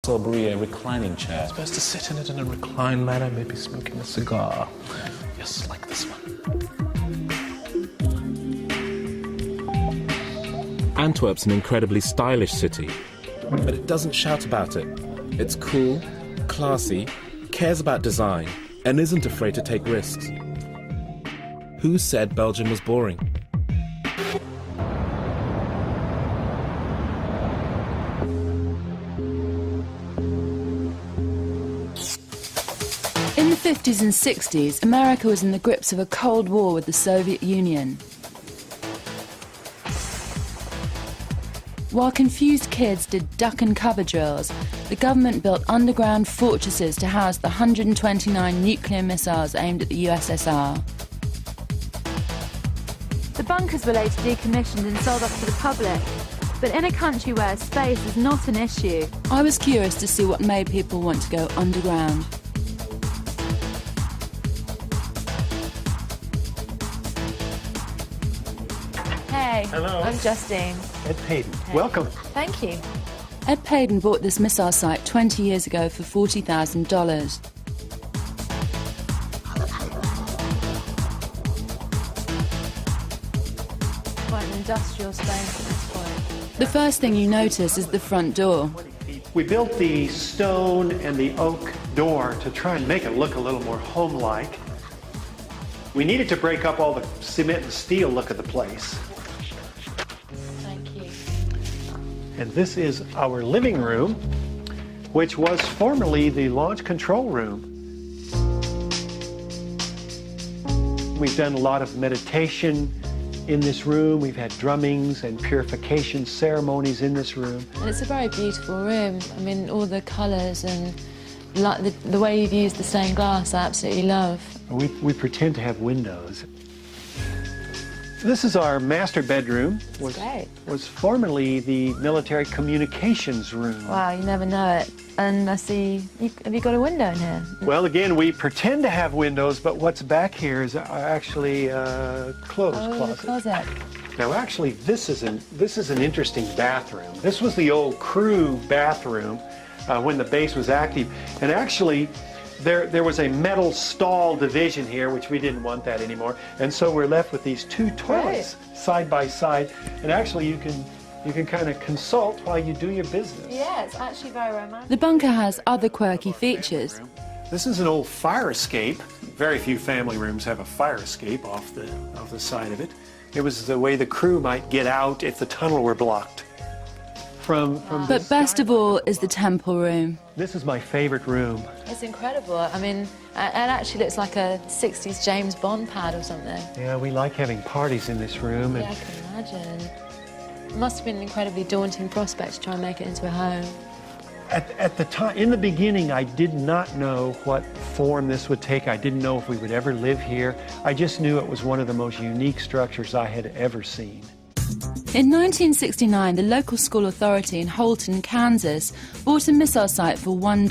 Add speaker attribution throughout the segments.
Speaker 1: Strawberry reclining chair.
Speaker 2: Supposed to sit in it in a reclined manner, maybe smoking a cigar. Just like this one.
Speaker 3: Antwerp's an incredibly stylish city, but it doesn't shout about it. It's cool, classy, cares about design, and isn't afraid to take risks. Who said Belgium was boring?
Speaker 4: In the 50s and 60s, America was in the grips of a Cold War with the Soviet Union. While confused kids did duck and cover drills, the government built underground fortresses to house the 129 nuclear missiles aimed at the USSR.
Speaker 5: The bunkers were later decommissioned and sold off to the public. But in a country where space is not an issue,
Speaker 4: I was curious to see what made people want to go underground.
Speaker 5: Hey,
Speaker 6: hello.
Speaker 5: I'm Justine.
Speaker 6: Ed Payton. Hey. Welcome.
Speaker 5: Thank you.
Speaker 4: Ed Payton bought this missile site 20 years ago for $40,000.
Speaker 5: Quite an industrial space at this point.
Speaker 4: The first thing you notice is the front door.
Speaker 6: We built the stone and the oak door to try and make it look a little more home-like. We needed to break up all the cement and steel look of the place.
Speaker 5: Thank you.
Speaker 6: And this is our living room, which was formerly the launch control room. We've done a lot of meditation in this room. We've had drummings and purification ceremonies in this room.
Speaker 5: And it's a very beautiful room. I mean, all the colours and the way you've used the stained glass, I absolutely love.
Speaker 6: We pretend to have windows. This is our master bedroom. Was formerly the military communications room.
Speaker 5: Wow, you never know it. And I see, have you got a window in here?
Speaker 6: Well, again, we pretend to have windows, but what's back here is actually a clothes closet.
Speaker 5: The closet.
Speaker 6: Now, actually, this is an interesting bathroom. This was the old crew bathroom when the base was active, and actually, there was a metal stall division here, which we didn't want that anymore, and so we're left with these two toilets side by side, and actually you can kind of consult while you do your business.
Speaker 5: Yeah, it's actually very romantic.
Speaker 4: The bunker has other quirky features.
Speaker 6: This is an old fire escape. Very few family rooms have a fire escape off the side of it. It was the way the crew might get out if the tunnel were blocked.
Speaker 4: But best of all is the temple room.
Speaker 6: This is my favorite room.
Speaker 5: It's incredible. I mean, it actually looks like a 60s James Bond pad or something.
Speaker 6: Yeah, we like having parties in this room.
Speaker 5: Yeah, I can imagine. It must have been an incredibly daunting prospect to try and make it into a home.
Speaker 6: At the time, in the beginning, I did not know what form this would take. I didn't know if we would ever live here. I just knew it was one of the most unique structures I had ever seen.
Speaker 4: In 1969, the local school authority in Holton, Kansas, bought a missile site for $1.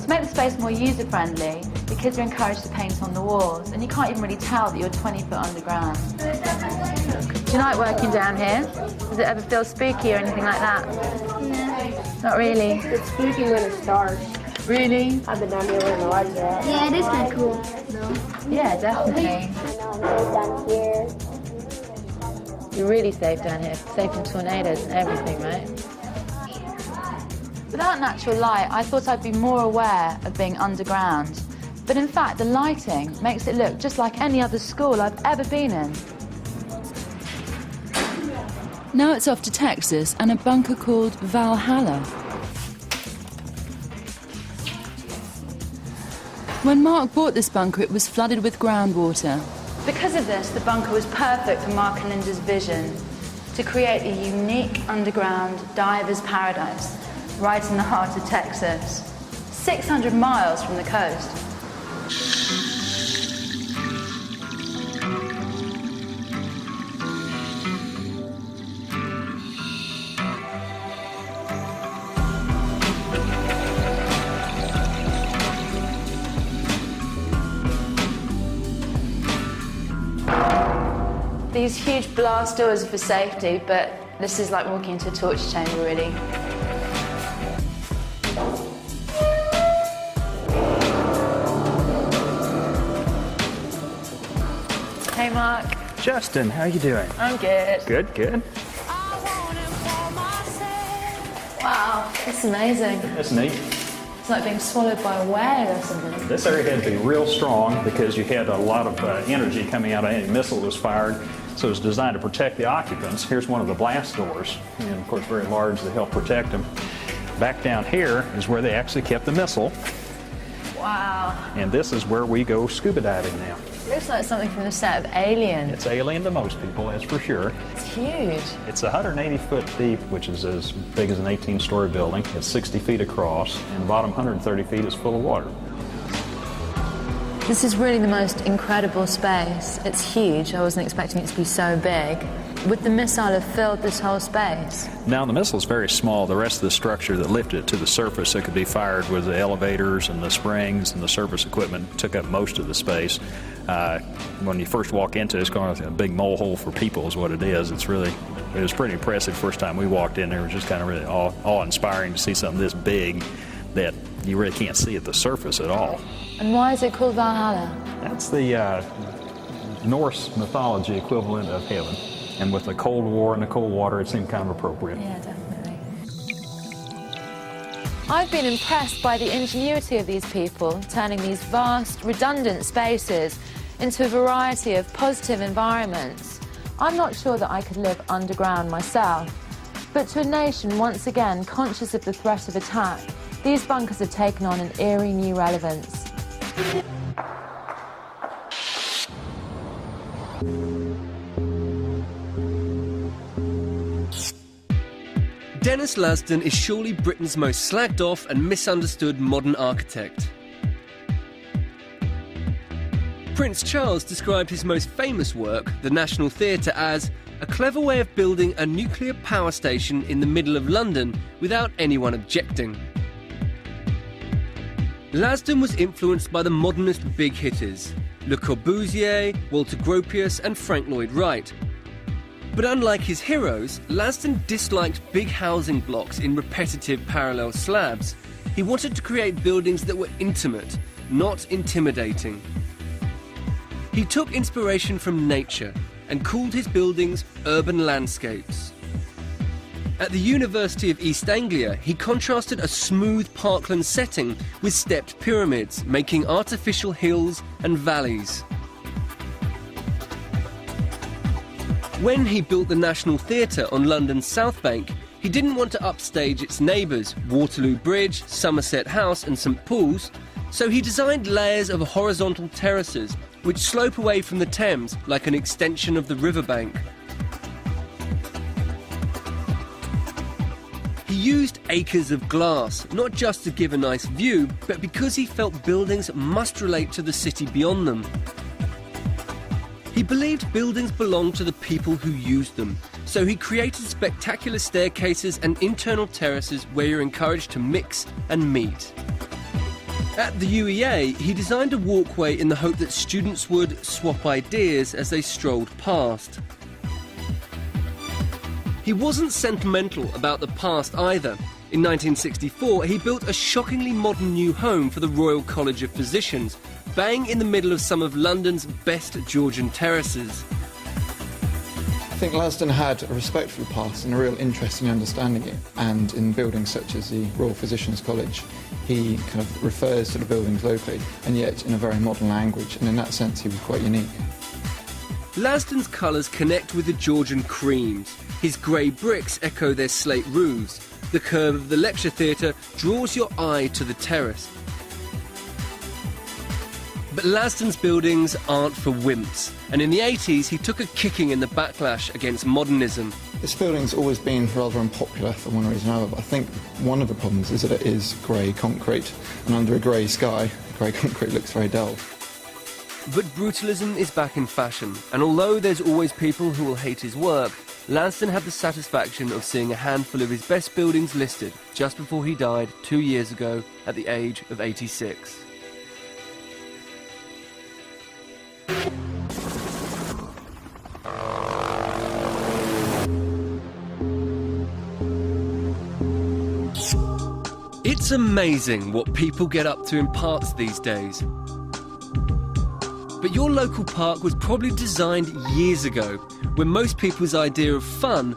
Speaker 5: To make the space more user-friendly, the kids are encouraged to paint on the walls, and you can't even really tell that you're 20 foot underground. Do you like working down here? Does it ever feel spooky or anything like that?
Speaker 7: No.
Speaker 5: Not really?
Speaker 7: It's spooky when it starts.
Speaker 5: Really?
Speaker 7: I've been down here when the lights are out. Yeah, it is kind of cool, though.
Speaker 5: Yeah, definitely.
Speaker 7: I know, down here.
Speaker 5: You're really safe down here, safe from tornadoes and everything, right? Without natural light, I thought I'd be more aware of being underground. But in fact, the lighting makes it look just like any other school I've ever been in.
Speaker 4: Now it's off to Texas and a bunker called Valhalla. When Mark bought this bunker, it was flooded with groundwater. Because of this, the bunker was perfect for Mark and Linda's vision to create a unique underground diver's paradise right in the heart of Texas, 600 miles from the coast. These huge blast doors are for safety, but this is like walking into a torture chamber, really. Mark.
Speaker 1: Justin, how you doing?
Speaker 4: I'm good.
Speaker 1: Good, good.
Speaker 4: Wow, that's amazing.
Speaker 1: That's neat.
Speaker 4: It's like being swallowed by a whale or something.
Speaker 1: This area had to be real strong because you had a lot of energy coming out of any missile that was fired. So it was designed to protect the occupants. Here's one of the blast doors, and of course very large to help protect them. Back down here is where they actually kept the missile.
Speaker 4: Wow.
Speaker 1: And this is where we go scuba diving now.
Speaker 4: Looks like something from the set of Alien.
Speaker 1: It's alien to most people, that's for sure.
Speaker 4: It's huge.
Speaker 1: It's 180 foot deep, which is as big as an 18-story building. It's 60 feet across, and the bottom 130 feet is full of water.
Speaker 4: This is really the most incredible space. It's huge. I wasn't expecting it to be so big. Would the missile have filled this whole space?
Speaker 1: Now, the missile is very small. The rest of the structure that lifted it to the surface, it could be fired with the elevators and the springs and the surface equipment, took up most of the space. When you first walk into it, it's kind of a big mole hole for people is what it is. It was pretty impressive first time we walked in there. It was just kind of really awe-inspiring to see something this big that you really can't see at the surface at all.
Speaker 4: And why is it called Valhalla?
Speaker 1: That's the Norse mythology equivalent of heaven. And with the Cold War and the cold water, it seemed kind of appropriate.
Speaker 4: Yeah, definitely.
Speaker 5: I've been impressed by the ingenuity of these people, turning these vast, redundant spaces into a variety of positive environments. I'm not sure that I could live underground myself, but to a nation once again conscious of the threat of attack, these bunkers have taken on an eerie new relevance.
Speaker 8: Dennis Lasdun is surely Britain's most slagged off and misunderstood modern architect. Prince Charles described his most famous work, the National Theatre, as a clever way of building a nuclear power station in the middle of London without anyone objecting. Lasdun was influenced by the modernist big hitters, Le Corbusier, Walter Gropius and Frank Lloyd Wright. But unlike his heroes, Lasdun disliked big housing blocks in repetitive parallel slabs. He wanted to create buildings that were intimate, not intimidating. He took inspiration from nature and called his buildings urban landscapes. At the University of East Anglia, he contrasted a smooth parkland setting with stepped pyramids, making artificial hills and valleys. When he built the National Theatre on London's South Bank, he didn't want to upstage its neighbours, Waterloo Bridge, Somerset House and St Paul's, so he designed layers of horizontal terraces which slope away from the Thames like an extension of the riverbank. He used acres of glass, not just to give a nice view, but because he felt buildings must relate to the city beyond them. He believed buildings belonged to the people who used them, so he created spectacular staircases and internal terraces where you're encouraged to mix and meet. At the UEA, he designed a walkway in the hope that students would swap ideas as they strolled past. He wasn't sentimental about the past either. In 1964, he built a shockingly modern new home for the Royal College of Physicians, bang in the middle of some of London's best Georgian terraces.
Speaker 9: I think Lasdun had a respect for the past and a real interest in understanding it. And in buildings such as the Royal Physicians College, he kind of refers to the buildings locally, and yet in a very modern language, and in that sense he was quite unique.
Speaker 8: Lasdun's colours connect with the Georgian creams. His grey bricks echo their slate roofs. The curve of the lecture theatre draws your eye to the terrace. But Lasdun's buildings aren't for wimps, and in the 80s he took a kicking in the backlash against modernism.
Speaker 9: This building's always been rather unpopular for one reason or another, but I think one of the problems is that it is grey concrete, and under a grey sky, grey concrete looks very dull.
Speaker 8: But brutalism is back in fashion, and although there's always people who will hate his work, Lasdun had the satisfaction of seeing a handful of his best buildings listed just before he died 2 years ago at the age of 86. It's amazing what people get up to in parks these days. But your local park was probably designed years ago, when most people's idea of fun